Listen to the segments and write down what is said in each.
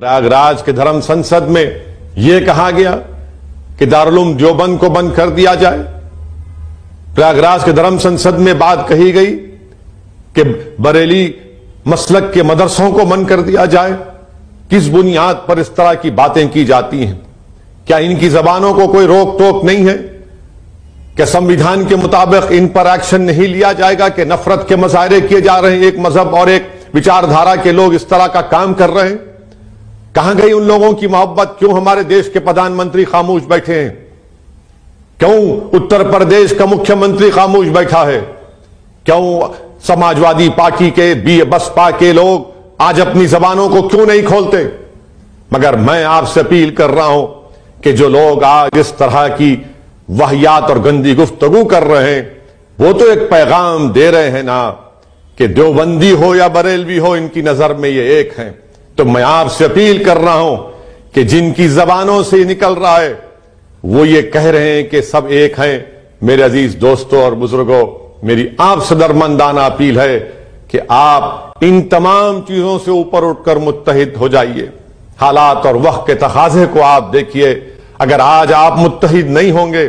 प्रयागराज के धर्म संसद में यह कहा गया कि दारुल देवबंद को बंद कर दिया जाए। प्रयागराज के धर्म संसद में बात कही गई कि बरेली मसलक के मदरसों को बंद कर दिया जाए। किस बुनियाद पर इस तरह की बातें की जाती हैं? क्या इनकी जबानों को कोई रोक टोक नहीं है? क्या संविधान के मुताबिक इन पर एक्शन नहीं लिया जाएगा कि नफरत के मुजाहरे किए जा रहे हैं? एक मजहब और एक विचारधारा के लोग इस तरह का काम कर रहे हैं। कहां गई उन लोगों की मोहब्बत? क्यों हमारे देश के प्रधानमंत्री खामोश बैठे हैं? क्यों उत्तर प्रदेश का मुख्यमंत्री खामोश बैठा है? क्यों समाजवादी पार्टी के बसपा के लोग आज अपनी जबानों को क्यों नहीं खोलते? मगर मैं आपसे अपील कर रहा हूं कि जो लोग आज इस तरह की वाहियात और गंदी गुफ्तगू कर रहे हैं, वो तो एक पैगाम दे रहे हैं ना कि देवबंदी हो या बरेलवी हो, इनकी नजर में ये एक हैं। तो मैं आपसे अपील कर रहा हूं कि जिनकी जबानों से निकल रहा है वो ये कह रहे हैं कि सब एक हैं, मेरे अजीज दोस्तों और बुजुर्गों, मेरी आपसे दरमंदाना अपील है कि आप इन तमाम चीजों से ऊपर उठकर मुत्तहिद हो जाइए। हालात और वक्त के तकाजे को आप देखिए। अगर आज आप मुत्तहिद नहीं होंगे,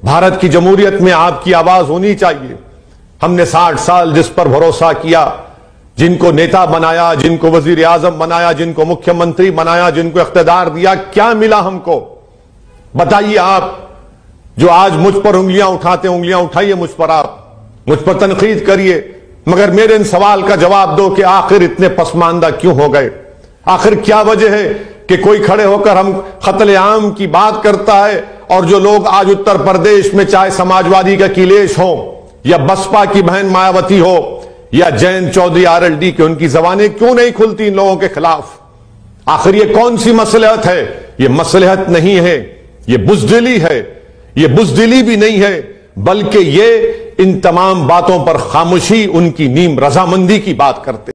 भारत की जमहूरियत में आपकी आवाज होनी चाहिए। हमने 60 साल जिस पर भरोसा किया, जिनको नेता बनाया, जिनको वजीर आजम बनाया, जिनको मुख्यमंत्री बनाया, जिनको इख्तिदार दिया, क्या मिला हमको? बताइए आप। जो आज मुझ पर उंगलियां उठाते, उंगलियां उठाइए मुझ पर, आप मुझ पर तनकीद करिए, मगर मेरे इन सवाल का जवाब दो कि आखिर इतने पसमानदा क्यों हो गए? आखिर क्या वजह है कि कोई खड़े होकर हम कत्ले आम की बात करता है और जो लोग आज उत्तर प्रदेश में, चाहे समाजवादी का अखिलेश हो या बसपा की बहन मायावती हो या जयंत चौधरी आरएलडी की, उनकी जबानें क्यों नहीं खुलती इन लोगों के खिलाफ? आखिर ये कौन सी मसलहत है? ये मसलहत नहीं है, ये बुज़दिली है। ये बुज़दिली भी नहीं है, बल्कि ये इन तमाम बातों पर खामोशी, उनकी नीम रजामंदी की बात करते